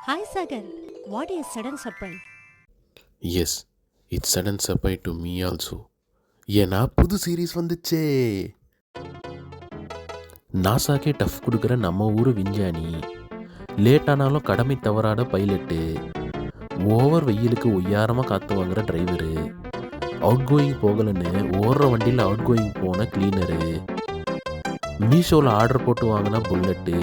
Hi Sagar, what is sudden surprise? Yes, it's sudden surprise to me also. ஏன்னா புது series வந்துச்சே. நாசாக்கே tough கொடுக்குற நம்ம ஊர் விஞ்ஞானி, லேட் ஆனாலும் கடமை தவறாத பைலட்டு, ஓவர் வெயிலுக்கு ஒய்யாரமாக காற்று வாங்குற டிரைவரு, அவுட் கோயிங் போகலன்னு ஓடுற வண்டியில் அவுட் கோயிங் போன கிளீனரு, மீஷோவில் ஆர்டர் போட்டு வாங்கின புல்லட்டு,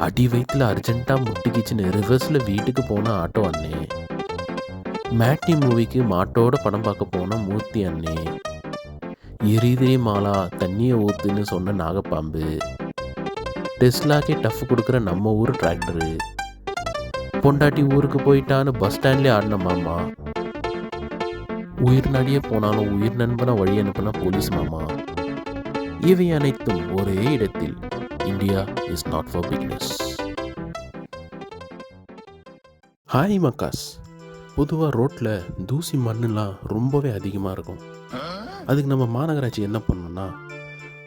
அடி வயிற்றுல அர்ஜென்ட்டாக முட்டிக்கிச்சுன்னு ரிவர்ஸில் வீட்டுக்கு போன ஆட்டோ அண்ணே, மேட்னி மூவிக்கு மாட்டோட படம் பார்க்க போன மூர்த்தி அண்ணே, எரிதே மாலா தண்ணியை ஊத்துன்னு சொன்ன நாகப்பாம்பு, டெஸ்லாக்கே டஃப் கொடுக்குற நம்ம ஊர் டிராக்டரு, பொண்டாட்டி ஊருக்கு போயிட்டான்னு பஸ் ஸ்டாண்ட்லேயே ஆடின மாமா, உயிர் நாடியே போனாலும் உயிர் நண்பனை வழி அனுப்பின போலீஸ் மாமா, இவை அனைத்தும் ஒரே இடத்தில். India is not for beginners. Hi மக்காஸ். பொதுவாக ரோட்டில் தூசி மண்ணுலாம் ரொம்பவே அதிகமாக இருக்கும். அதுக்கு நம்ம மாநகராட்சி என்ன பண்ணணும்னா,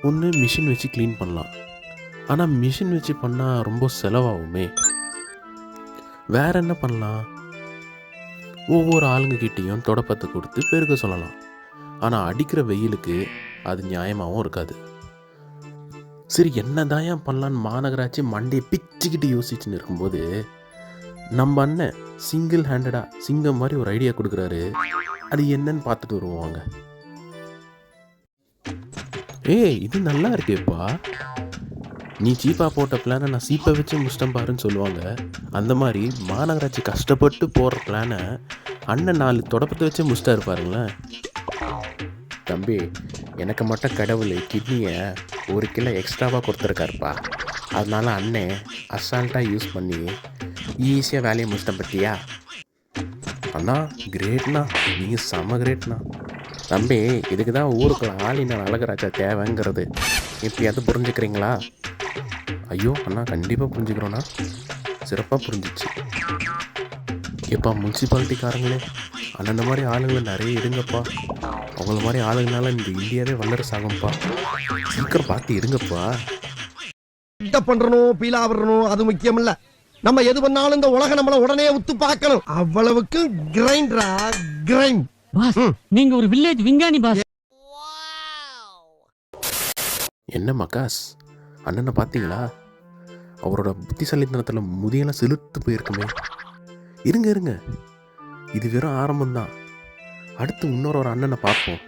ஒன்று மிஷின் வச்சு க்ளீன் பண்ணலாம். ஆனால் மிஷின் வச்சு பண்ணால் ரொம்ப செலவாகுமே. வேற என்ன பண்ணலாம்? ஒவ்வொரு ஆளுங்கக்கிட்டேயும் தொடப்பத்தை கொடுத்து பெருக்க சொல்லலாம். ஆனால் அடிக்கிற வெயிலுக்கு அது நியாயமாகவும் இருக்காது. சரி, என்னதான் ஏன் பண்ணலான்னு மாநகராட்சி மண்டையை பிச்சுக்கிட்டு யோசிச்சுன்னு இருக்கும்போது, நம்ம அண்ணன் சிங்கிள் ஹேண்டடாக சிங்கம் மாதிரி ஒரு ஐடியா கொடுக்குறாரு. அது என்னன்னு பார்த்துட்டு வருவாங்க. இது நல்லா இருக்கேப்பா, நீ சீப்பாக போட்ட பிளானை நான் சீப்பை வச்சு முஷ்டம் பாருன்னு சொல்லுவாங்க. அந்த மாதிரி மாநகராட்சி கஷ்டப்பட்டு போடுற பிளானை அண்ணன் 4 தொடப்பத்தை வச்சு முஷ்டா இருப்பாருங்களேன். தம்பி, எனக்கு மட்டும் கடவுள் கிட்னியை 1 கிலோ எக்ஸ்ட்ராவாக கொடுத்துருக்காருப்பா. அதனால அண்ணன் அசால்ட்டாக யூஸ் பண்ணி ஈஸியாக வேலையை முடிச்சிட்டேன் பற்றியா? அண்ணா கிரேட்ண்ணா, நீங்கள் செம்ம கிரேட்ண்ணா. தம்பி, இதுக்கு தான் ஊருக்குள்ள ஆளின அழகராஜா தேவைங்கிறது எப்படியாவது புரிஞ்சுக்கிறீங்களா? ஐயோ அண்ணா, கண்டிப்பாக புரிஞ்சுக்கிறோண்ணா. சிறப்பாக புரிஞ்சிச்சு. எப்பா முனிசிபாலிட்டிக்காரங்களே, அண்ணந்த மாதிரி ஆளுங்களை நிறைய எடுங்கப்பா. அவங்கள மாதிரி ஆளுங்கனால இந்த இந்தியாவே வல்லரசு ஆகும்ப்பா. சீக்கிரம் பார்த்து எடுங்கப்பா. பண்றணும் பீலா வரணும் அது முக்கியம் இல்ல. நம்ம எது பண்ணாலும் இந்த உலகம் நம்மள உடனே உத்து பார்க்கணும். அவ்வளவுக்கு கிரைண்டரா கிரைண்ட். பாஸ், நீங்க ஒரு வில்லேஜ் விஞ்ஞானி பாஸ். என்ன மக்காஸ், அண்ணனை பார்த்தீங்களா? அவரோட புத்திசாலித்தனத்தில் முதியெல்லாம் செலுத்து போயிருக்குமே. இருங்க, இது வெறும் ஆரம்பம்தான். அடுத்து இன்னொரு அண்ணனை பார்ப்போம்.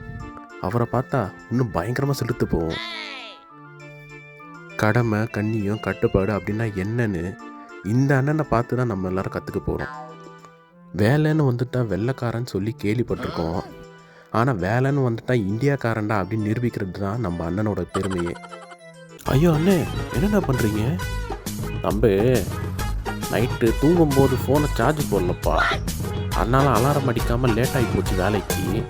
அவரை பார்த்தா இன்னும் பயங்கரமாக செலுத்து போவோம். கடமை கண்ணியம் கட்டுப்பாடு அப்படின்னா என்னன்னு இந்த அண்ணனை பார்த்து தான் நம்ம எல்லாரும் கற்றுக்க போகிறோம். வேலைன்னு வந்துட்டா வெள்ளைக்காரன்னு சொல்லி கேள்விப்பட்டிருக்கோம். ஆனால் வேலைன்னு வந்துட்டா இந்தியாக்காரன்டா அப்படின்னு நிரூபிக்கிறது தான் நம்ம அண்ணனோட பெருமையே. ஐயோ அண்ணே, என்னென்ன பண்ணுறீங்க? தம்பி, நைட்டு தூங்கும்போது ஃபோனை சார்ஜ் போடலப்பா. அதனால் அலாரம் அடிக்காமல் லேட் ஆகி போச்சு வேலைக்கு.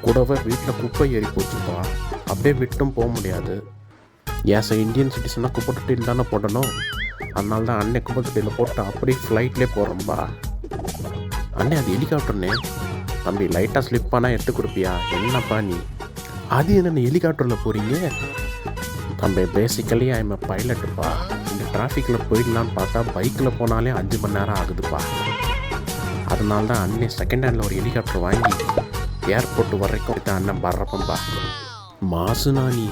கூடவே வீட்டில் குப்பை ஏறி போச்சுப்பா. அப்படியே விட்டும் போக முடியாது. ஏன் இந்தியன் சிட்டிசனாக குப்பை தொட்டியில் தானே போடணும். அதனால தான் அண்ணன் குப்பை தொட்டியில் போட்டு அப்படியே ஃப்ளைட்லேயே போகிறோம்பா. அண்ணே, அது ஹெலிகாப்டர்னே. தம்பி, லைட்டாக ஸ்லிப் ஆனால் எடுத்து கொடுப்பியா? என்னப்பா நீ? அது என்னென்ன ஹெலிகாப்டரில் போகிறீங்க? தம்பி, பேசிக்கலி ஐ எம் பைலட்டுப்பா. இந்த டிராஃபிக்கில் போயிடலான்னு பார்த்தா பைக்கில் போனாலே 5 மணி நேரம் ஆகுதுப்பா. அதனால தான் அண்ணன் செகண்ட் ஹேண்டில் ஒரு ஹெலிகாப்டர் வாங்கி ஏர்போர்ட் வரைக்கும் அண்ணன் வர்றப்பம்பா. மாசுனா நீ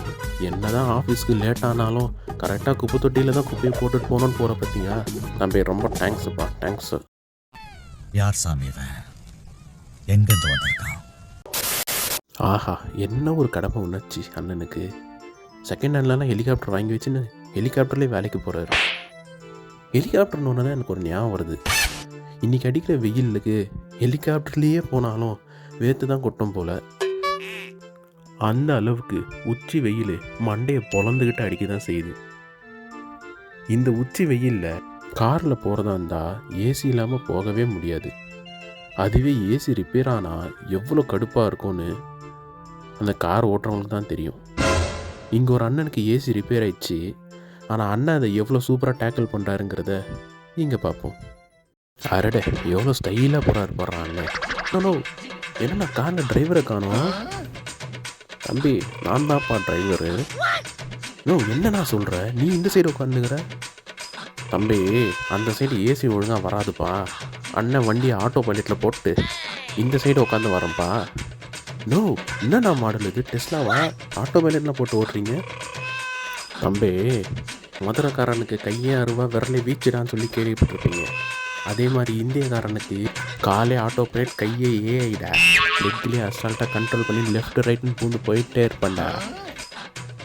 என்னதான் ஆஃபீஸ்க்கு லேட் ஆனாலும் கரெக்டாக குப்பை தொட்டியில் தான் குப்பையை போட்டுட்டு போகணுன்னு போகிற பற்றியா? தம்பி, ரொம்ப தேங்க்ஸுப்பா, தேங்க்ஸு. யார் சாமி இவன்? எங்கேருந்து வந்திருக்கான்? ஆஹா, என்ன ஒரு கடமை உணர்ச்சி அண்ணனுக்கு. செகண்ட் ஹேண்ட்லலாம் ஹெலிகாப்டர் வாங்கி வச்சுன்னு ஹெலிகாப்டர்லேயே வேலைக்கு போகிறாரு. ஹெலிகாப்டர்னு ஒன்று தான் எனக்கு ஒரு ஞாபகம் வருது. இன்றைக்கி அடிக்கிற வெயிலுக்கு ஹெலிகாப்டர்லேயே போனாலும் வேர்த்து தான் கொட்டும் போல். அந்த அளவுக்கு உச்சி வெயில் மண்டையை பொழந்துக்கிட்டு அடிக்க தான் செய்யுது. இந்த உச்சி வெயிலில் காரில் போகிறதா இருந்தால் ஏசி இல்லாமல் போகவே முடியாது. அதுவே ஏசி ரிப்பேர் ஆனால் எவ்வளோ கடுப்பாக இருக்கும்னு அந்த கார் ஓட்டுறவங்களுக்கு தான் தெரியும். இங்கே ஒரு அண்ணனுக்கு ஏசி ரிப்பேர் ஆயிடுச்சு. ஆனால் அண்ணன் அதை எவ்வளோ சூப்பராக டேக்கிள் பண்ணுறாருங்கிறத இங்கே பார்ப்போம். அரடே, எவ்வளோ ஸ்டைலாக போகிறான் அண்ணன். ஹலோ, என்னண்ணா காரில் டிரைவரை காணோம்? தம்பி, நான் தான்ப்பா டிரைவரு. என்னண்ணா சொல்கிற? நீ இந்த சைடு உட்காந்துக்கிற? தம்பி அந்த சைடு ஏசி ஒழுங்காக வராதுப்பா. அண்ணன் வண்டியை ஆட்டோ பைலட்டில் போட்டு இந்த சைடு உட்காந்து வரேன்ப்பா. நோ, என்னண்ணா மாடல் இது? டெஸ்லாவா? ஆட்டோ பைலட்டில் போட்டு ஓட்டுறீங்க? தம்பி மதுரைக்காரனுக்கு கையே அருவா விரலை வீச்சிடான்னு சொல்லி கேள்விப்பட்டிருப்பீங்க. அதே மாதிரி இந்தியக்காரனுக்கு காலே ஆட்டோ பைலட் கையே ஏஐடா. லெக்லேயே அசால்ட்டாக கண்ட்ரோல் பண்ணி லெஃப்ட் ரைட்னு பூந்து போயிட்டே இருப்பேன்டா.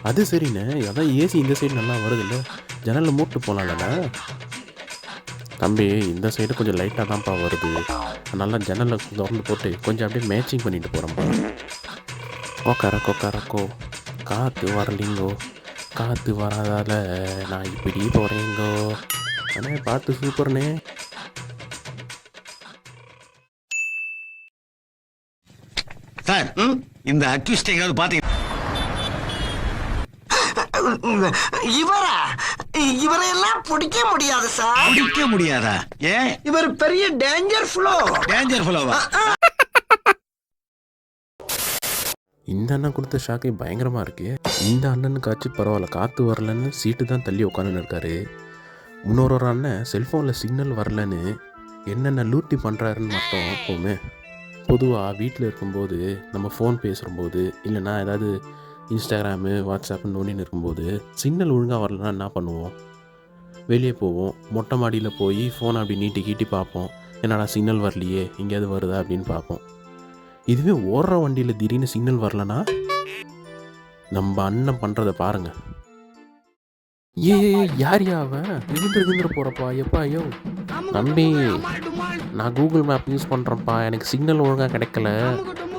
அது சரிண்ணே, அதான் ஏசி இந்த சைடு நல்லா வருதுல்ல, ஜன்னலில் மூட்டு போகலாம்லண்ணா. தம்பி இந்த சைடு கொஞ்சம் லைட்டாக தான்ப்பா வருது, நல்லா ஜன்னலில் திறந்து போட்டு கொஞ்சம் அப்படியே மேட்சிங் பண்ணிட்டு போகிறோம்ப்பா. கொக்கரக்கோ காற்று வரலிங்கோ, காற்று வராதால நான் இப்படி போகிறேங்கோ. அண்ணே பார்த்து சூப்பர்ண்ணே. சார், இந்த அக்யூஸ்ட் எங்காவது பாத்தீங்க? இவரையெல்லாம் பிடிக்க முடியாது சார். பிடிக்க முடியாதா? ஏன்? இவர் பெரிய டேஞ்சர் ஃப்ளோ. டேஞ்சர் ஃப்ளோவா? இந்த அண்ணன் கொடுத்த ஷாக்கே பயங்கரமாக இருக்கு. இந்த அண்ணனுக்காச்சும் பரவாயில்ல, காற்று வரலன்னு சீட்டு தான் தள்ளி உட்காந்துன்னு இருக்காரு. இன்னொரு அண்ணன் செல்ஃபோனில் சிக்னல் வரலன்னு என்னென்ன லூட்டி பண்ணுறாருன்னு மட்டும் எப்போவுமே. பொதுவாக வீட்டில் இருக்கும்போது நம்ம ஃபோன் பேசும்போது இல்லைனா ஏதாவது இன்ஸ்டாகிராமு வாட்ஸ்அப்னு நோண்டின்னு இருக்கும்போது சிக்னல் ஒழுங்காக வரலன்னா என்ன பண்ணுவோம்? வெளியே போவோம், மொட்டை மாடியில் போய் ஃபோனை அப்படி நீட்டி கீட்டி பார்ப்போம். என்னடா சிக்னல் வரலையே, எங்கேயாவது வருதா அப்படின்னு பார்ப்போம். இதுவே ஓடுற வண்டியில் திடீர்னு சிக்னல் வரலன்னா நம்ம அண்ணன் பண்ணுறதை பாருங்கள். யார் அவன் விழுந்துரு போகிறப்பா? எப்பா ஐயோ தம்பி, நான் கூகுள் மேப் யூஸ் பண்ணுறேன்ப்பா, எனக்கு சிக்னல் ஒழுங்காக கிடைக்கல,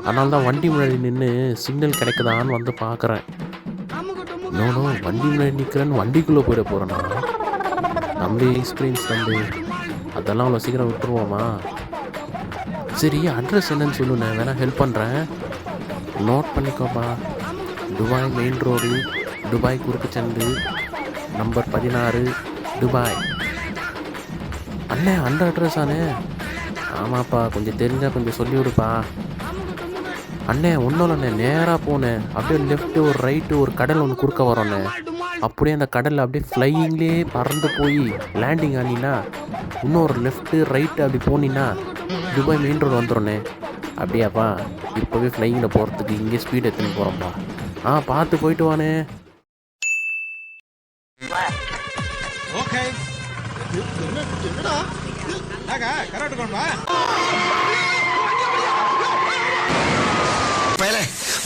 அதனால தான் வண்டி முன்னாடி நின்று சிக்னல் கிடைக்குதான்னு வந்து பார்க்குறேன். நோ வண்டி முன்னாடி நிற்கிறேன்னு வண்டிக்குள்ளே போயிட போகிறேன்னா? தம்பி எக்ஸ்பீரியன்ஸ் தம்பி, அதெல்லாம் அவ்வளோ சீக்கிரம் விட்டுருவோமா? சரி அட்ரஸ் என்னன்னு சொல்லுண்ணே, வேணா ஹெல்ப் பண்ணுறேன், நோட் பண்ணிக்கோப்பா. துபாய் மெயின் ரோடு, துபாய் குறுக்கு சந்து, நம்பர் 16, துபாய். அண்ணே அந்த அட்ரஸ் ஆனே? ஆமாப்பா, கொஞ்சம் தெரிஞ்சால் கொஞ்சம் சொல்லிவிடுப்பா. அண்ணே ஒன்றும் இல்லைண்ணே, நேராக போனேன், அப்படியே லெஃப்ட்டு ஒரு ரைட்டு ஒரு கடல் ஒன்று குறுக்க வரோண்ணே. அப்படியே அந்த கடலில் அப்படியே ஃப்ளையிங்லேயே பறந்து போய் லேண்டிங் ஆனினா இன்னொரு லெஃப்ட்டு ரைட்டு அப்படி போனீங்கன்னா துபாய் மெயின் ரோடு வந்துடும்ண்ணே. அப்படியாப்பா, இப்போவே ஃப்ளையிங்கில் போகிறதுக்கு இங்கே ஸ்பீட் எடுத்துன்னு போகிறோம்ப்பா. பார்த்து போயிட்டு வானே. ஓகே.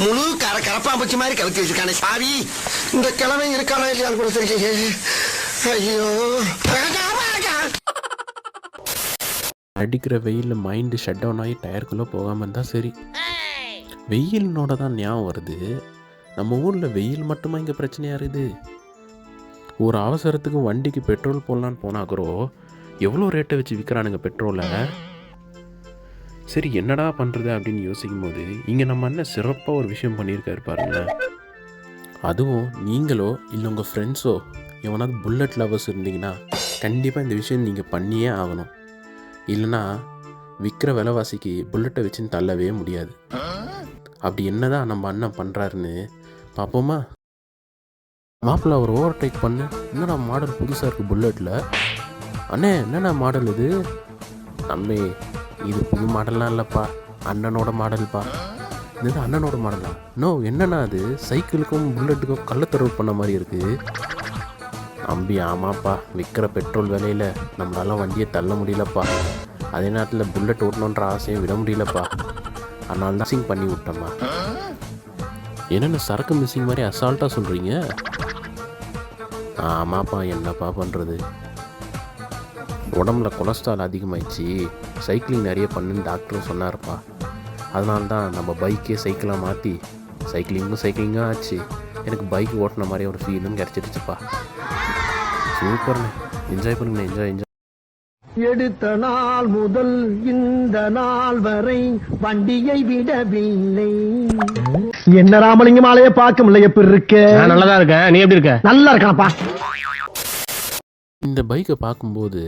முழு கரப்பாம்பூச்சி மாதிரி கலக்கி வச்சிருக்கானே சாவி. இந்த கிழமை இருக்கானா இல்லையான்னு கூட தெரியலையே. ஐயோ, அடிக்கிற வெயிலில் மைண்டு ஷட் டவுன் ஆகி டயருக்குள்ளே போகாமல் இருந்தால் சரி. வெயிலினோட தான் ஞாபகம் வருது, நம்ம ஊரில் வெயில் மட்டுமா இங்கே பிரச்சனையாக இருக்குது? ஒரு அவசரத்துக்கு வண்டிக்கு பெட்ரோல் போடலான்னு போனாக்கிறோ எவ்வளோ ரேட்டை வச்சு விற்கிறானுங்க பெட்ரோலை. சரி என்னடா பண்ணுறது அப்படின்னு யோசிக்கும் போது இங்கே நம்ம அண்ணன் சிறப்பாக ஒரு விஷயம் பண்ணியிருக்காரு பாருங்களேன். அதுவும் நீங்களோ இல்லை உங்கள் ஃப்ரெண்ட்ஸோ எவனாவது புல்லட் லவர்ஸ் இருந்தீங்கன்னா கண்டிப்பாக இந்த விஷயம் நீங்கள் பண்ணியே ஆகணும். இல்லைனா விற்கிற விலைவாசிக்கு புல்லட்டை வச்சுன்னு தள்ளவே முடியாது. அப்படி என்ன தான் நம்ம அண்ணன் பண்ணுறாருன்னு பார்ப்போமா? மாப்பிள்ள அவர் ஓவர்டேக் பண்ணு. என்னடா மாடல் புதுசாக இருக்குது புல்லட்டில்? அண்ணே என்னண்ணா மாடல் இது? தம்பி இது புது மாடல்லாம் இல்லைப்பா, அண்ணனோட மாடல்ப்பா. இது அண்ணனோட மாடலா? நோ, என்னண்ணா அது சைக்கிளுக்கும் புல்லட்டுக்கும் கள்ளத்தரவு பண்ண மாதிரி இருக்குது. தம்பி ஆமாப்பா, விற்கிற பெட்ரோல் விலையில் நம்மளால வண்டியை தள்ள முடியலப்பா. அதே நேரத்தில் புல்லட் ஓட்டணுன்ற ஆசையை விட முடியலப்பா. அதனால தான் மிஸ்ஸிங் பண்ணி விட்டோம்மா. என்னென்ன சரக்கு மிஸ்ஸிங் மாதிரி அசால்ட்டாக சொல்கிறீங்க? ஆமாப்பா, என்னப்பா பண்ணுறது, உடம்புல கொலஸ்ட்ரால் அதிகமாகிடுச்சு, சைக்கிளிங் நிறைய பண்ணுன்னு டாக்டரும் சொன்னார்ப்பா. அதனால தான் நம்ம பைக்கே சைக்கிளாக மாற்றி சைக்கிளிங்காக ஆச்சு. எனக்கு பைக் ஓட்டின மாதிரி ஒரு ஃபீலும் கிடச்சிடுச்சுப்பா. சூப்பர்ண்ணே, என்ஜாய் பண்ணுங்க, என்ஜாய். எடுத்த நாள் முதல் இந்த நாள் வரை வண்டியை விடவில்லை. என்ன ராமலிங்கம் ஆலைய பார்க்க முடியல, எப்படி இருக்க? நல்லதா இருக்க, நீ எப்படி இருக்க? நல்லா இருக்கானப்பா. இந்த பைக்கை பார்க்கும்போது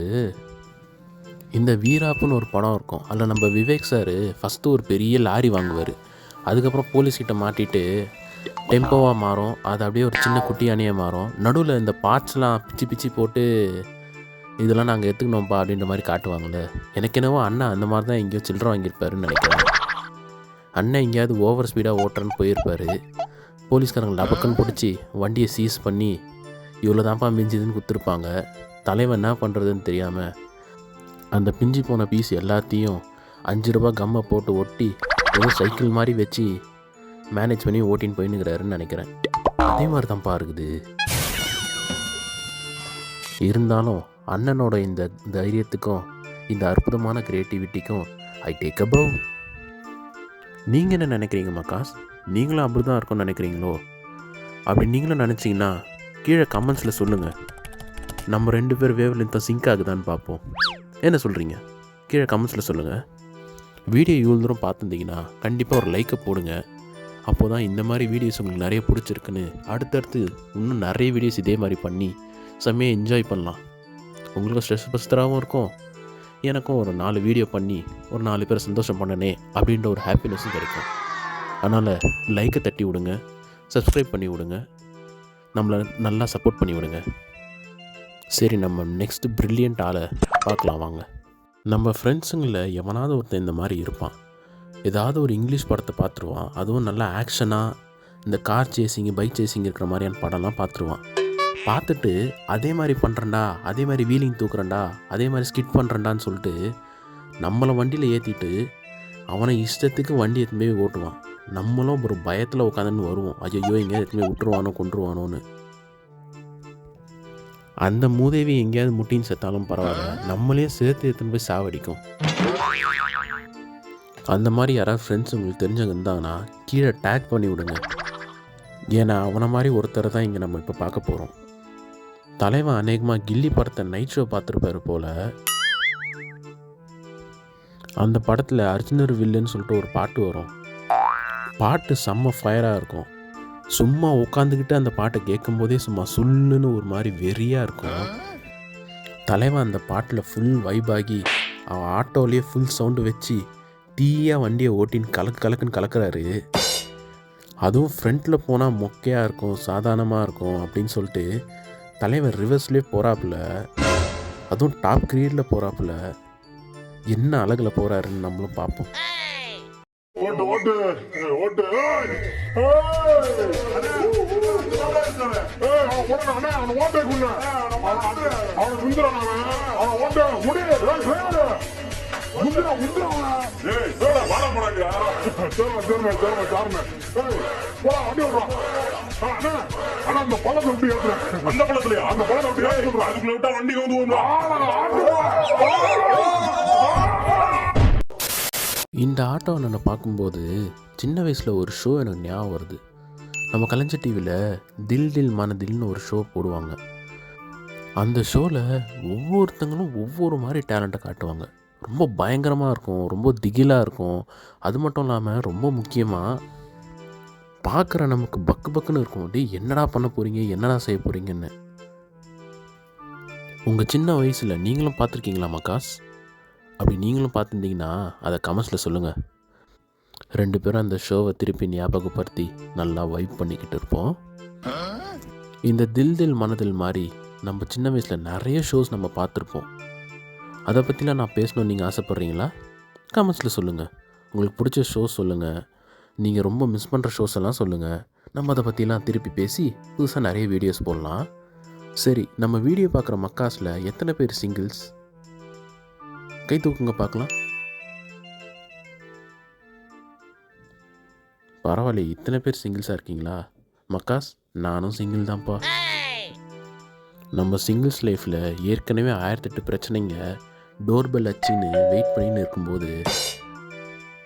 இந்த வீராப்புன்னு ஒரு படம் இருக்கும், அதில் நம்ம விவேக் சார் ஃபஸ்ட்டு ஒரு பெரிய லாரி வாங்குவார், அதுக்கப்புறம் போலீஸ்கிட்ட மாட்டிட்டு டெம்போவாக மாறும், அது அப்படியே ஒரு சின்ன குட்டி அணியாக மாறும், நடுவில் இந்த பார்ட்ஸ்லாம் பிச்சு பிச்சு போட்டு இதெல்லாம் நாங்கள் எடுத்துக்கணும்ப்பா அப்படின்ற மாதிரி காட்டுவாங்களே. எனக்கு என்னவோ அண்ணன் அந்த மாதிரி தான் எங்கேயோ சில்லறை வாங்கியிருப்பாருன்னு நினைக்கிறேன். அண்ணன் எங்கேயாவது ஓவர் ஸ்பீடாக ஓட்டுறன்னு போயிருப்பார். போலீஸ்காரங்க லபக்குன்னு பிடிச்சி வண்டியை சீஸ் பண்ணி இவ்வளோ தான்ப்பா மிஞ்சுதுன்னு கொடுத்துருப்பாங்க. தலைவன் என்ன பண்ணுறதுன்னு தெரியாமல் அந்த பிஞ்சு போன பீஸ் எல்லாத்தையும் 5 ரூபா கம்மை போட்டு ஒட்டி ஏதோ சைக்கிள் மாதிரி வச்சு மேனேஜ் பண்ணி ஓட்டின்னு போயின்னுக்கிறாருன்னு நினைக்கிறேன். அதே மாதிரி தான்ப்பா இருக்குது. இருந்தாலும் அண்ணனோட இந்த தைரியத்துக்கும் இந்த அற்புதமான க்ரியேட்டிவிட்டிக்கும் ஐ டேக் அ பவ். நீங்கள் என்ன நினைக்கிறீங்க மக்காஸ்? நீங்களும் அப்படி தான் இருக்கும்னு நினைக்கிறீங்களோ? அப்படி நீங்களும் நினச்சிங்கன்னா கீழே கமெண்ட்ஸில் சொல்லுங்கள். நம்ம 2 பேர் வேவ் லென்த் சிங்க் ஆகுதான்னு பார்ப்போம். என்ன சொல்கிறீங்க? கீழே கமெண்ட்ஸில் சொல்லுங்கள். வீடியோ இவ்வளோ தூரம் பார்த்துருந்தீங்கன்னா கண்டிப்பாக ஒரு லைக்கை போடுங்க. அப்போ தான் இந்த மாதிரி வீடியோஸ் உங்களுக்கு நிறைய பிடிச்சிருக்குன்னு அடுத்தடுத்து இன்னும் நிறைய வீடியோஸ் இதே மாதிரி பண்ணி செம்மையாக என்ஜாய் பண்ணலாம். உங்களுக்கு ஸ்ட்ரெஸ் பஸ்டராகவும் இருக்கும், எனக்கும் ஒரு 4 வீடியோ பண்ணி ஒரு 4 பேரை சந்தோஷம் பண்ணனே அப்படின்ற ஒரு ஹாப்பினஸும் கிடைக்கும். அதனால் லைக்கை தட்டி விடுங்க, சப்ஸ்கிரைப் பண்ணி விடுங்க, நம்மளை நல்லா சப்போர்ட் பண்ணி விடுங்க. சரி, நம்ம நெக்ஸ்ட்டு ப்ரில்லியண்ட் ஆளை பார்க்கலாம் வாங்க. நம்ம ஃப்ரெண்ட்ஸுங்களில் எவனாவது ஒருத்தன் இந்த மாதிரி இருப்பான். ஏதாவது ஒரு இங்கிலீஷ் படத்தை பார்த்துருவான். அதுவும் நல்லா ஆக்ஷனாக இந்த கார் சேசிங்கு பைக் சேசிங் இருக்கிற மாதிரியான படம்லாம் பார்த்துருவான். பார்த்துட்டு அதே மாதிரி பண்ணுறேன்டா, அதே மாதிரி வீலிங் தூக்குறேன்டா, அதே மாதிரி ஸ்கிட் பண்ணுறேன்டான்னு சொல்லிட்டு நம்மளை வண்டியில் ஏற்றிட்டு அவனை இஷ்டத்துக்கு வண்டி எடுத்துன்னு போய் ஓட்டுவான். நம்மளும் ஒரு பயத்தில் உட்காந்துன்னு வருவோம், ஐயோ எங்கேயாவது எடுத்துன்னு போய் விட்டுருவானோ கொண்டுருவானோன்னு. அந்த மூதேவி எங்கேயாவது முட்டின்னு செத்தாலும் பரவாயில்ல, நம்மளே சேர்த்து எடுத்துன்னு போய் சாவடிக்கும். அந்த மாதிரி யாராவது ஃப்ரெண்ட்ஸ் உங்களுக்கு தெரிஞ்சவங்க இருந்தாங்கன்னா கீழே டேக் பண்ணி விடுங்க. ஏன்னா அவனை மாதிரி ஒருத்தரை தான் இங்கே நம்ம இப்போ பார்க்க போகிறோம். தலைவன் அநேகமாக கில்லி படத்தை நைட் ஷோ பார்த்துருப்பாரு போல். அந்த படத்தில் அர்ஜுனர் வில்லுன்னு சொல்லிட்டு ஒரு பாட்டு வரும். பாட்டு செம்ம ஃபயராக இருக்கும். சும்மா உட்காந்துக்கிட்டு அந்த பாட்டை கேட்கும்போதே சும்மா சுல்லுன்னு ஒரு மாதிரி வெறியாக இருக்கும். தலைவன் அந்த பாட்டில் ஃபுல் வைபாகி அவன் ஆட்டோலேயே ஃபுல் சவுண்டு வச்சு தீயாக வண்டியை ஓட்டின்னு கலக்குன்னு கலக்கிறாரு. அதுவும் ஃப்ரண்ட்டில் போனால் மொக்கையாக இருக்கும், சாதாரணமாக இருக்கும் அப்படின்னு சொல்லிட்டு தலைவர் ரிவர்ஸ்லேயே போகிறாப்புல, அதுவும் டாப் கிரீடில் போகிறாப்புல. என்ன அழகில் போகிறாருன்னு நம்மளும் பார்ப்போம். ஓட்டு ஓட்டு ஓட்டு அந்த பழத்தை விட்டு ஏற்றுறேன். அந்த பழத்துலயா? அந்த பழத்தை விட்டு ஏற்றுறேன். அதுக்குள்ள விட்டா வண்டிக்கு வந்து இந்த ஆட்டோ அண்ணனை பார்க்கும்போது சின்ன வயசில் ஒரு ஷோ எனக்கு ஞாபகம் வருது. நம்ம கலைஞர் டிவியில் தில் தில் மனதில்னு ஒரு ஷோ போடுவாங்க. அந்த ஷோவில் ஒவ்வொருத்தங்களும் ஒவ்வொரு மாதிரி டேலண்ட்டை காட்டுவாங்க. ரொம்ப பயங்கரமாக இருக்கும், ரொம்ப திகிலாக இருக்கும். அது மட்டும் இல்லாமல் ரொம்ப முக்கியமாக பார்க்குற நமக்கு பக்கு பக்குன்னு இருக்கும். டே என்னடா பண்ண போகிறீங்க, என்னடா செய்ய போகிறீங்கன்னு. உங்கள் சின்ன வயசில் நீங்களும் பார்த்துருக்கீங்களா மக்காஸ்? அப்படி நீங்களும் பார்த்துருந்தீங்கன்னா அதை கமெண்ட்ஸில் சொல்லுங்கள். 2 பேரும் அந்த ஷோவை திருப்பி ஞாபகப்படுத்தி நல்லா வைப் பண்ணிக்கிட்டு இருப்போம். இந்த தில் தில் மனதில் மாதிரி நம்ம சின்ன வயசில் நிறைய ஷோஸ் நம்ம பார்த்துருப்போம். அதை பற்றிலாம் நான் பேசணும்னு நீங்கள் ஆசைப்பட்றீங்களா? கமெண்ட்ஸில் சொல்லுங்கள். உங்களுக்கு பிடிச்ச ஷோஸ் சொல்லுங்கள். நீங்கள் ரொம்ப மிஸ் பண்ணுற ஷோஸ் எல்லாம் சொல்லுங்கள். நம்ம அதை பற்றிலாம் திருப்பி பேசி புதுசாக நிறைய வீடியோஸ் போடலாம். சரி, நம்ம வீடியோ பார்க்குற மக்காஸில் எத்தனை பேர் சிங்கிள்ஸ்? கை தூக்குங்க பார்க்கலாம். பரவாயில்ல, இத்தனை பேர் சிங்கிள்ஸாக இருக்கீங்களா? மக்காஸ், நானும் சிங்கிள் தான்ப்பா. நம்ம சிங்கிள்ஸ் லைஃப்பில் ஏற்கனவே 1008 பிரச்சனைங்க டோர்பெல் அச்சின்னு வெயிட் பண்ணின்னு இருக்கும்போது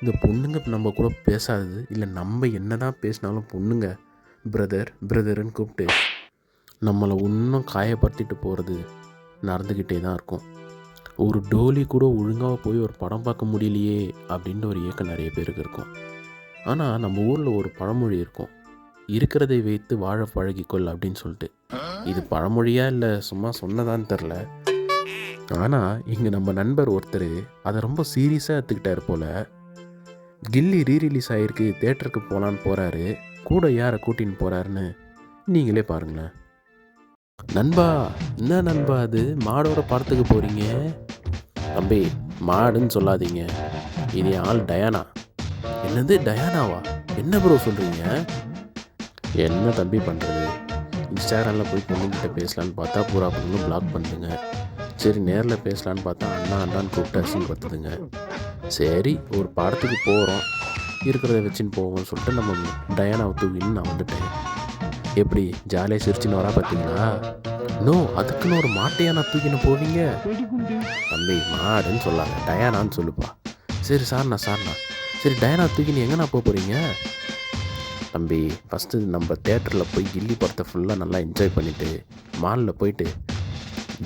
இந்த பொண்ணுங்க நம்ம கூட பேசாதது இல்லை, நம்ம என்ன தான் பேசினாலும் பொண்ணுங்க பிரதர்ன்னு கூப்பிட்டு நம்மளை இன்னும் காயப்படுத்திட்டு போகிறது நடந்துக்கிட்டே தான் இருக்கும். ஒரு டோலி கூட ஒழுங்காக போய் ஒரு படம் பார்க்க முடியலையே அப்படின்ற ஒரு ஏக்கம் நிறைய பேருக்கு இருக்கும். ஆனால் நம்ம ஊரில் ஒரு பழமொழி இருக்கும், இருக்கிறதை வைத்து வாழ பழகிக்கொள் அப்படின்னு சொல்லிட்டு. இது பழமொழியா இல்லை சும்மா சொன்னதான்னு தெரில. ஆனால் இங்கே நம்ம நண்பர் ஒருத்தர் அதை ரொம்ப சீரியஸாக எடுத்துக்கிட்டார் போல். கில்லி ரீரிலீஸ் ஆகிருக்கு, தேட்டருக்கு போகலான்னு போகிறாரு. கூட யாரை கூட்டின்னு போகிறாருன்னு நீங்களே பாருங்களேன். நண்பா, என்ன நண்பா அது மாடோட படத்துக்கு போகிறீங்க? தம்பி, மாடுன்னு சொல்லாதீங்க, இது என் ஆள் டயானா. என்னது டயானாவா? என்ன ப்ரோ சொல்கிறீங்க? என்ன தம்பி பண்ணுறது, இன்ஸ்டாகிராமில் போய் பொண்ணுங்கிட்ட பேசலான்னு பார்த்தா பூரா பொண்ணு பிளாக் பண்ணுதுங்க. சரி நேரில் பேசலான்னு பார்த்தா அண்ணான்னு கூப்பிட்டு அசிங்கப்படுத்துதுங்க. சரி ஒரு படத்துக்கு போகிறோம், இருக்கிறத வச்சுன்னு போவோம்னு சொல்லிட்டு நம்ம டயானாவை தூக்கின்னு நான் வந்துட்டேன். எப்படி ஜாலியாக சிரிச்சுன்னு வரா பார்த்தீங்களா? நோ, அதுக்குன்னு ஒரு மாட்டையா நான் தூக்கின்னு போவீங்க? தம்பி, மாடுன்னு சொல்லாங்க, டயானான்னு சொல்லுப்பா. சரி சார்ண்ணா. சரி டயானா தூக்கின்னு எங்கே நான் போக போகிறீங்க? தம்பி, ஃபஸ்ட்டு நம்ம தேட்டரில் போய் கில்லி படத்தை ஃபுல்லாக நல்லா என்ஜாய் பண்ணிவிட்டு மாலில் போயிட்டு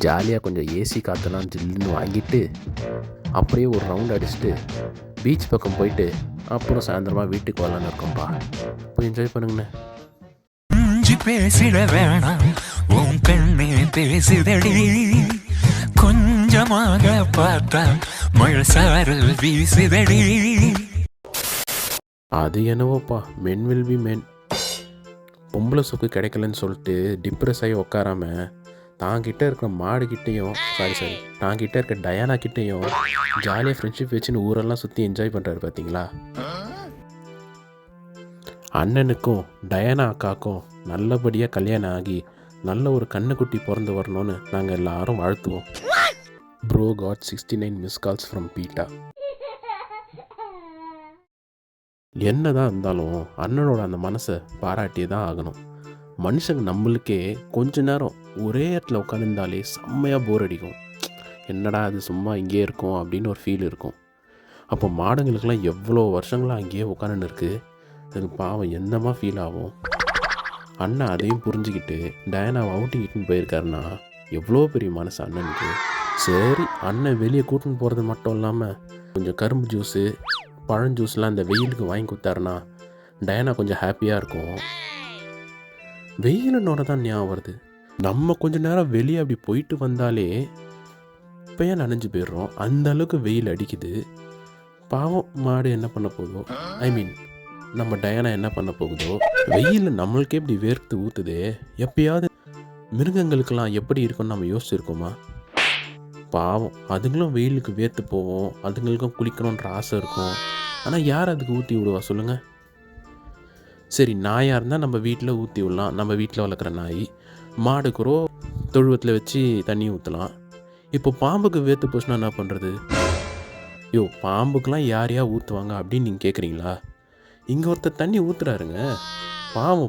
ஜாலியாக கொஞ்சம் ஏசி காற்றெல்லாம் ஜில்லுன்னு வாங்கிட்டு அப்படியே ஒரு ரவுண்ட் அடிச்சுட்டு பீச் பக்கம் போயிட்டு அப்புறம் சாயந்தரமாக வீட்டுக்கு வரலான்னு இருக்கோம்ப்பா. போய் என்ஜாய் பண்ணுங்கண்ணே. பேசிட வேணாம், உன் கண்ணே பேசிதடி, கொஞ்சமாக பார்த்தா மழை சாரல் வீசிதடி. அது என்னவோப்பா, மென் வில் பி மென். பொம்பளை சொக்கு கிடைக்கலன்னு சொல்லிட்டு டிப்ரெஸ் ஆகி உட்காராம தாங்கிட்ட இருக்கிற மாடுகிட்டையும் தாங்கிட்ட இருக்க டயானா கிட்டேயும் ஜாலியாக ஃப்ரெண்ட்ஷிப் வச்சுன்னு ஊரெல்லாம் சுற்றி என்ஜாய் பண்ணுறாரு பார்த்தீங்களா? அண்ணனுக்கும் டயானா அக்காக்கும் நல்லபடியாக கல்யாணம் ஆகி நல்ல ஒரு கண்ணுக்குட்டி பிறந்து வரணும்னு நாங்கள் எல்லாரும் வாழ்த்துவோம். Bro got 69 miss calls from பீட்டா. என்னதான் இருந்தாலும் அண்ணனோட அந்த மனசை பாராட்டியே தான் ஆகணும். மனுஷங்க நம்மளுக்கே கொஞ்ச நேரம் ஒரே இடத்துல உட்காந்துருந்தாலே செம்மையாக போர் அடிக்கும். என்னடா அது சும்மா இங்கே இருக்கும் அப்படின்னு ஒரு ஃபீல் இருக்கும். அப்போ மாடுங்களுக்கெல்லாம் எவ்வளோ வருஷங்களாக அங்கேயே உட்காந்துன்னு இருக்குது, அதுக்கு பாவம் என்னமா ஃபீல் ஆகும். அண்ணன் அதையும் புரிஞ்சுக்கிட்டு டயானாவை அவுட்டிங்கிட்டுன்னு போயிருக்காருன்னா எவ்வளோ பெரிய மனசு அண்ணனுக்கு. சரி அண்ணன் வெளியே கூட்டின்னு போகிறது மட்டும் இல்லாமல் கொஞ்சம் கரும்பு ஜூஸு பழஞ்சூஸ்லாம் இந்த வெயிலுக்கு வாங்கி கொடுத்தாருன்னா டயானா கொஞ்சம் ஹாப்பியாக இருக்கும். வெயிலுன்னோட தான் ஞாபகம் வருது, நம்ம கொஞ்சம் நேரம் வெளியே அப்படி போயிட்டு வந்தாலே இப்போயே நனைஞ்சு போயிடுறோம், அந்த அளவுக்கு வெயில் அடிக்குது. பாவம் மாடு என்ன பண்ண போகுதோ, நம்ம டயானா என்ன பண்ண போகுதோ, வெயில் நம்மளுக்கே இப்படி வேர்த்து ஊற்றுதே. எப்பயாவது மிருகங்களுக்கெல்லாம் எப்படி இருக்குன்னு நம்ம யோசிச்சிருக்கோமா? பாவம் அதுங்களும் வெயிலுக்கு வேர்த்து போவோம், அதுங்களுக்கும் குளிக்கணுன்ற ஆசை இருக்கும். ஆனால் யார் அதுக்கு ஊற்றி விடுவா சொல்லுங்கள்? சரி நாயாக இருந்தால் நம்ம வீட்டில் ஊற்றி விடலாம், நம்ம வீட்டில் வளர்க்குற நாய். மாடுக்குறோ தொழுவத்தில் வச்சு தண்ணி ஊற்றலாம். இப்போ பாம்புக்கு வேர்த்து போச்சுன்னா என்ன பண்ணுறது? பாம்புக்கெலாம் யாரையா ஊற்றுவாங்க அப்படின்னு நீங்கள் கேட்குறீங்களா? இங்கே ஒருத்தர் தண்ணி ஊற்றுறாருங்க,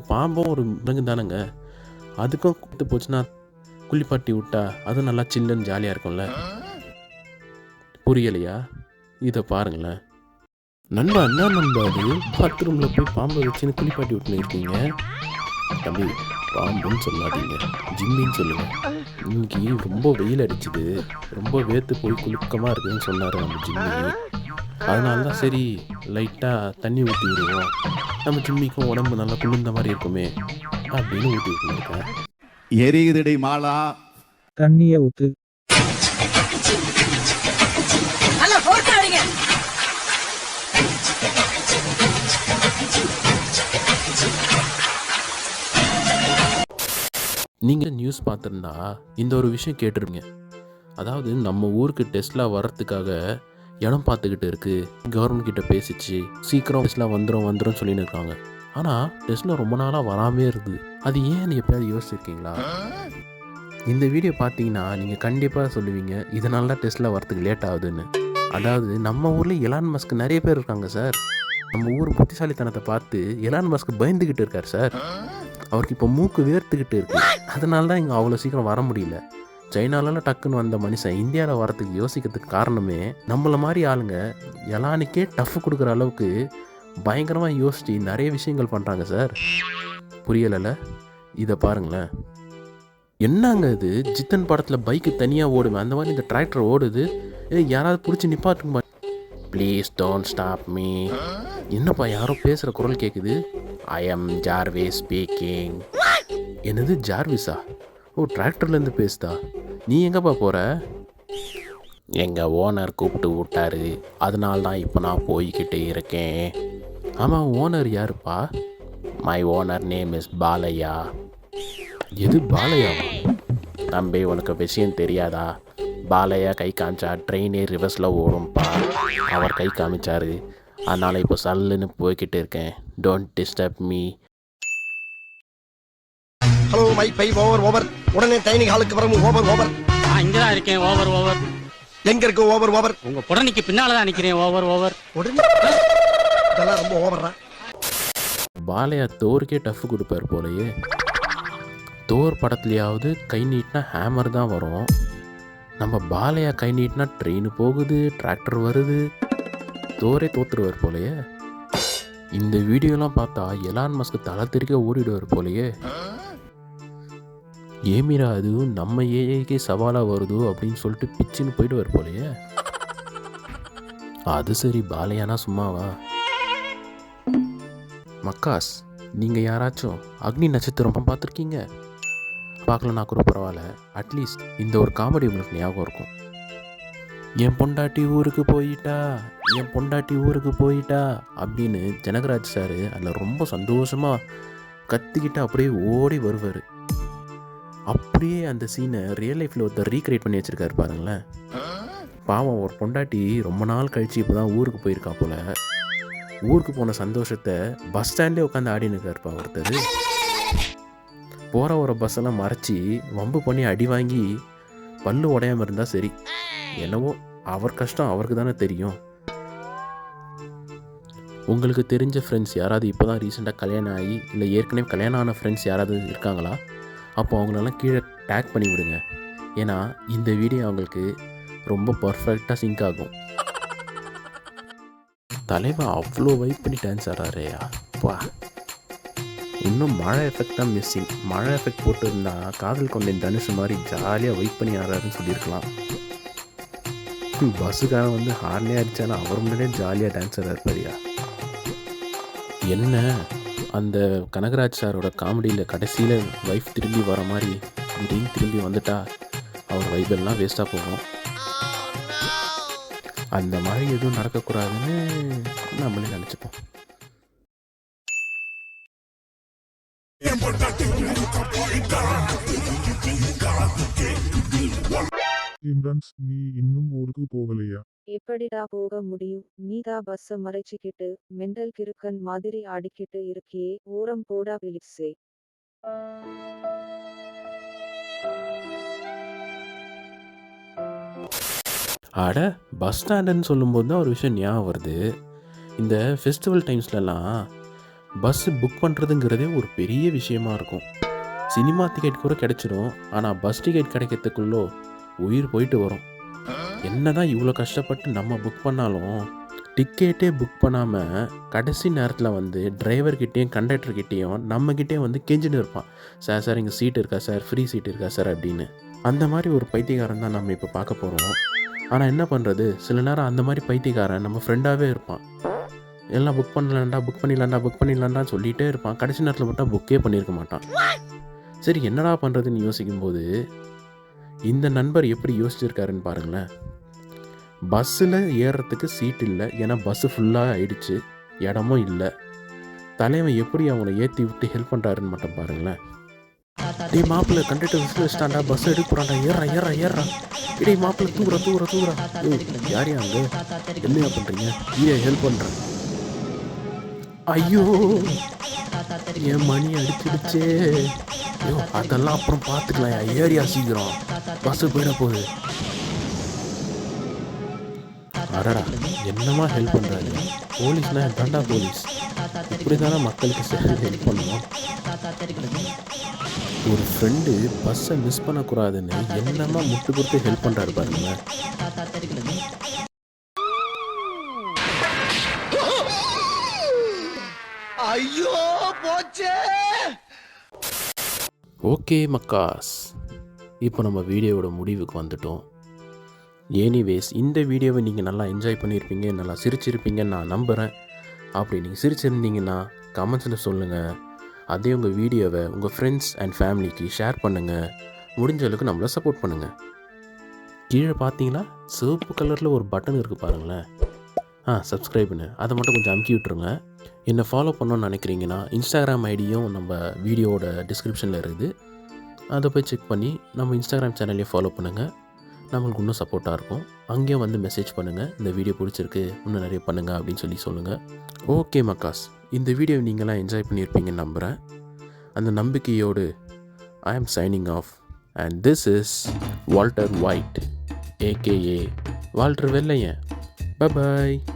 பாம்பும் ஒரு மிருகு தானேங்க, அதுக்கும் கூத்து போச்சுன்னா குளிப்பாட்டி விட்டா அதுவும் நல்லா சில்லுன்னு ஜாலியாக இருக்கும்ல. புரியலையா? இதை பாருங்களேன் நண்பா. என்ன நண்பா அது பாத்ரூமில் போய் பாம்பை வச்சுன்னு குளிப்பாட்டி விட்டுன்னு இருக்கீங்க? தம்பி, பாம்புன்னு சொல்லாதீங்க, ஜிம்மின்னு சொல்லுங்கள். இன்னைக்கு ரொம்ப வெயில் அடிச்சுது, ரொம்ப வேர்த்து போய் குளுக்கமாக இருக்குதுன்னு சொன்னார் நம்ம ஜிம்மி. அதனால தான் சரி லைட்டாக தண்ணி ஊற்றி விடுவோம், நம்ம ஜிம்மிக்கும் உடம்பு நல்லா குளிர்ந்த மாதிரி இருக்குமே அப்படின்னு ஊற்றி விட்டுருக்கேன். எரியுதடி மாலா, தண்ணியை ஊத்து. நீங்கள் நியூஸ் பார்த்துருந்தா இந்த ஒரு விஷயம் கேட்டிருப்பீங்க. அதாவது நம்ம ஊருக்கு டெஸ்லா வர்றதுக்காக இடம் பார்த்துக்கிட்டு இருக்குது, கவர்மெண்ட் கிட்ட பேசிச்சு, சீக்கிரம் டெஸ்லா வந்துடும் சொல்லின்னு இருக்காங்க. ஆனால் டெஸ்லா ரொம்ப நாளாக வராமே இருக்குது. அது ஏன்னு எப்போயாவது யோசிச்சிருக்கீங்களா? இந்த வீடியோ பார்த்தீங்கன்னா நீங்கள் கண்டிப்பாக சொல்லுவீங்க இதனால தான் டெஸ்லா வரத்துக்கு லேட் ஆகுதுன்னு. அதாவது நம்ம ஊரில் எலான் மஸ்க் நிறைய பேர் இருக்காங்க சார். நம்ம ஊர் புத்திசாலித்தனத்தை பார்த்து எலான் மஸ்க் பயந்துக்கிட்டு இருக்கார் சார். அவருக்கு இப்போ மூக்கு வேர்த்துக்கிட்டு இருக்கு, அதனால தான் இங்கே அவ்வளோ சீக்கிரம் வர முடியல. சைனாலலாம் டக்குன்னு வந்த மனுஷன் இந்தியாவில் வரத்துக்கு யோசிக்கிறதுக்கு காரணமே நம்மளை மாதிரி ஆளுங்க எலானுக்கே டஃப் கொடுக்குற அளவுக்கு பயங்கரமாக யோசிச்சு நிறைய விஷயங்கள் பண்ணுறாங்க சார். புரியலைல்ல? இதை பாருங்களேன். என்னங்க இது, ஜித்தன் படத்தில் பைக்கு தனியாக ஓடுவேன் அந்த மாதிரி இந்த டிராக்டர் ஓடுது. யாராவது பிடிச்சி நிப்பாட்டுங்க. Please don't stop me. என்னப்பா யாரோ பேசுகிற குரல் கேட்குது. I am Jarvis speaking. என்னது ஜார்விஸா? டிராக்டர்லேருந்து பேசுதா? நீ எங்கேப்பா போகிற? எங்கள் ஓனர் கூப்பிட்டு விட்டாரு, அதனால தான் இப்போ நான் போய்கிட்டே இருக்கேன். ஆமாம், ஓனர் யாருப்பா? My owner name is Balayya. எது பாலையாவா? தம்பி உனக்கு விஷயம் தெரியாதா? பாலையா கை காமிச்சா ட்ரெயினே ரிவர்ஸில் ஓடும்பா. அவர் கை காமிச்சாரு, அதனால் இப்போ சல்லுன்னு போய்கிட்டு இருக்கேன். Don't disturb me. Hello my பை ஓவர் உடனே டைனிங் ஹாலுக்கு வரணும். ஓவர் நான் இங்கதான் இருக்கேன். ஓவர். எங்க இருக்கு ஓவர் உங்க புடனைக்கு பின்னாலதான் நிக்கிறேன். ஓவர். உடனே இதெல்லாம் ரொம்ப ஓவரா. பாலையா தோருக்கே டஃப் கொடுப்பார் போலயே. தோர் படத்துலையாவது கை நீட்டினா ஹேமர் தான் வரும். நம்ம பாலையா கை நீட்டினா ட்ரெயின் போகுது, டிராக்டர் வருது. தோரே தோத்துருவார் போலயே. இந்த வீடியோலாம் பார்த்தா எலான் மஸ்க் தலை தெறிக்க ஓடிடுவார் போலயே. ஏமிரா அதுவும் நம்ம ஏஐக்கே சவாலாக வருதோ அப்படின்னு சொல்லிட்டு பிச்சுன்னு போயிடுவார் போலயே. அது சரி, பாலையானா சும்மாவா? மக்காஸ், நீங்கள் யாராச்சும் அக்னி நட்சத்திரம் பார்த்துருக்கீங்க? பார்க்கலனா கூட பரவாயில்ல, அட்லீஸ்ட் இந்த ஒரு காமெடி உங்களுக்கு ஞாபகம் இருக்கும். என் பொண்டாட்டி ஊருக்கு போயிட்டா அப்படின்னு ஜனகராஜ் சார் அதில் ரொம்ப சந்தோஷமாக கத்திக்கிட்டு அப்படியே ஓடி வருவார். அப்படியே அந்த சீனை ரியல் லைஃப்பில் ஒருத்தர் ரீக்ரியேட் பண்ணி வச்சுருக்காரு பாருங்களேன். பாவம், ஒரு பொண்டாட்டி ரொம்ப நாள் கழித்து இப்போ தான் ஊருக்கு போயிருக்கா போல். ஊருக்கு போன சந்தோஷத்தை பஸ் ஸ்டாண்ட்லேயே உட்காந்து ஆடின்னு இருக்காருப்பா ஒருத்தர். போகிற ஒரு பஸ்ஸெல்லாம் மறைச்சி வம்பு பண்ணி அடி வாங்கி பல்லு உடையாமல் இருந்தால் சரி. என்னவோ அவர் கஷ்டம் அவருக்கு தானே தெரியும். உங்களுக்கு தெரிஞ்ச ஃப்ரெண்ட்ஸ் யாராவது இப்போ தான் ரீசெண்டாக கல்யாணம் ஆகி இல்லை ஏற்கனவே கல்யாணம் ஆன ஃப்ரெண்ட்ஸ் யாராவது இருக்காங்களா? அப்போ அவங்களெல்லாம் கீழே டேக் பண்ணி விடுங்க. ஏன்னா இந்த வீடியோ அவங்களுக்கு ரொம்ப பர்ஃபெக்டாக சிங்க் ஆகும். தலைவன் அவ்வளோ வைப் பண்ணி டான்ஸ் ஆடுறாரேயா பா. இன்னும் மழை எஃபெக்ட் தான் மிஸ்ஸிங். மழை எஃபெக்ட் போட்டு இருந்தால் காதல் கொண்ட தனுஷ் மாதிரி ஜாலியாக வைப் பண்ணி ஆடுறாருன்னு சொல்லியிருக்கலாம். பஸ்ஸுக்காக வந்து ஹார்னே அடித்தாலும் அவர் முன்னாடியே ஜாலியாக டான்ஸ் ஆடுறாரு பாரியா. என்ன அந்த கனகராஜ் சாரோட காமெடியில் கடைசியில் வைஃப் திரும்பி வர மாதிரி திடீர்னு திரும்பி வந்துட்டா அவர் வைபெல்லாம் வேஸ்ட்டாக போகும். அந்த மாதிரி எதுவும் நடக்கக்கூடாதுன்னு நம்மளே நினச்சிப்போம். இம்ரான்ஸ், நீ இன்னும் ஊருக்கு போகலையா? எப்படிடா போக முடியும்? நீதா பஸ்ஸ மறைச்சிக்கிட்டு மெண்டல் கிறுக்கன் மாதிரி ஆடிக்கிட்டு இருக்கியே. ஓரம் போடா பிலிப்ஸே. ஆட, பஸ் ஸ்டாண்டுன்னு சொல்லும்போது தான் ஒரு விஷயம் ஞாபகம் வருது. இந்த ஃபெஸ்டிவல் டைம்ஸ்லலாம் பஸ்ஸு புக் பண்ணுறதுங்கிறதே ஒரு பெரிய விஷயமா இருக்கும். சினிமா டிக்கெட் கூட கிடைச்சிடும், ஆனால் பஸ் டிக்கெட் கிடைக்கிறதுக்குள்ளோ உயிர் போயிட்டு வரும். என்ன தான் இவ்வளோ கஷ்டப்பட்டு நம்ம புக் பண்ணாலும் டிக்கெட்டே புக் பண்ணாமல் கடைசி நேரத்தில் வந்து டிரைவர்கிட்டேயும் கண்டக்டர்கிட்டேயும் நம்மக்கிட்டே வந்து கெஞ்சின்னு இருப்பான். சார் இங்கே சீட் இருக்கா சார், ஃப்ரீ சீட் இருக்கா சார் அப்படின்னு. அந்த மாதிரி ஒரு பைத்தியக்காரன் தான் நம்ம இப்போ பார்க்க போகிறோம். ஆனால் என்ன பண்ணுறது, சில நேரம் அந்த மாதிரி பைத்தியக்காரன் நம்ம ஃப்ரெண்டாகவே இருப்பான். எல்லாம் புக் பண்ணிடலாண்டா சொல்லிகிட்டே இருப்பான். கடைசி நேரத்தில் மட்டும் புக்கே பண்ணியிருக்க மாட்டான். சரி, என்னடா பண்ணுறதுன்னு யோசிக்கும்போது இந்த நண்பர் எப்படி யோசிச்சிருக்காருன்னு பாருங்களேன். பஸ்ஸில் ஏறுறதுக்கு சீட் இல்லை, ஏன்னா பஸ்ஸு ஃபுல்லாக ஆயிடுச்சு, இடமும் இல்லை. தலைவன் எப்படி அவங்கள ஏற்றி விட்டு ஹெல்ப் பண்ணுறாருன்னு மட்டும் பாருங்களேன். டே மாப்பிள்ளை, கண்டக்டர் விசில் வச்சுட்டாண்டா, பஸ் எடுக்க போகிறாண்டா, ஏறான். இடே மாப்பிள்ளை தூர. யாரையா அங்கே என்னையா பண்ணுறீங்க? ஹெல்ப் பண்ணுறேன். ஐயோ, என் மணி அடிச்சிடுச்சே. ஐயோ, அதெல்லாம் அப்புறம் பார்த்துக்கலாம். ஏரியா சீக்கிரம், பஸ்ஸு போயிட போகுது. அடடா, என்னமா ஹெல்ப் பண்ணுறாரு. போலீஸ்னா தாண்டா போலீஸ், இப்படி தானே மக்களுக்கு ஹெல்ப் பண்ணணும். ஒரு ஃப்ரெண்டு பஸ்ஸை மிஸ் பண்ணக்கூடாதுன்னு என்னமா முட்டு கொடுத்து ஹெல்ப் பண்ணுறாரு பாருங்க. ஐயோ போச்சே. ஓகே மக்காஸ், இப்போ நம்ம வீடியோவோட முடிவுக்கு வந்துட்டோம். எனிவேஸ், இந்த வீடியோவை நீங்கள் நல்லா என்ஜாய் பண்ணியிருப்பீங்க, நல்லா சிரிச்சிருப்பீங்கன்னு நான் நம்புகிறேன். அப்படி நீங்கள் சிரிச்சிருந்தீங்கன்னா கமெண்ட்ஸில் சொல்லுங்கள். அதே உங்கள் வீடியோவை உங்கள் ஃப்ரெண்ட்ஸ் அண்ட் ஃபேமிலிக்கு ஷேர் பண்ணுங்கள். முடிஞ்ச அளவுக்கு நம்மளை சப்போர்ட் பண்ணுங்கள். கீழே பார்த்தீங்களா சிவப்பு கலரில் ஒரு பட்டன் இருக்குது பாருங்களேன். சப்ஸ்கிரைப்னு அதை மட்டும் கொஞ்சம் அமுக்கி விட்ருங்க. என்னை ஃபாலோ பண்ணணும்னு நினைக்கிறீங்கன்னா இன்ஸ்டாகிராம் ஐடியும் நம்ம வீடியோவோட டிஸ்கிரிப்ஷனில் இருக்குது. அதை போய் செக் பண்ணி நம்ம இன்ஸ்டாகிராம் சேனல்லையும் ஃபாலோ பண்ணுங்கள். நம்மளுக்கு இன்னும் சப்போர்ட்டாக இருக்கும். அங்கேயும் வந்து மெசேஜ் பண்ணுங்கள், இந்த வீடியோ பிடிச்சிருக்கு இன்னும் நிறைய பண்ணுங்கள் அப்படின்னு சொல்லுங்கள். ஓகே மக்காஸ், இந்த வீடியோ நீங்களாம் என்ஜாய் பண்ணியிருப்பீங்கன்னு நம்புகிறேன். அந்த நம்பிக்கையோடு I am signing off, and this is Walter White, aka Walter Vellayan. Bye bye.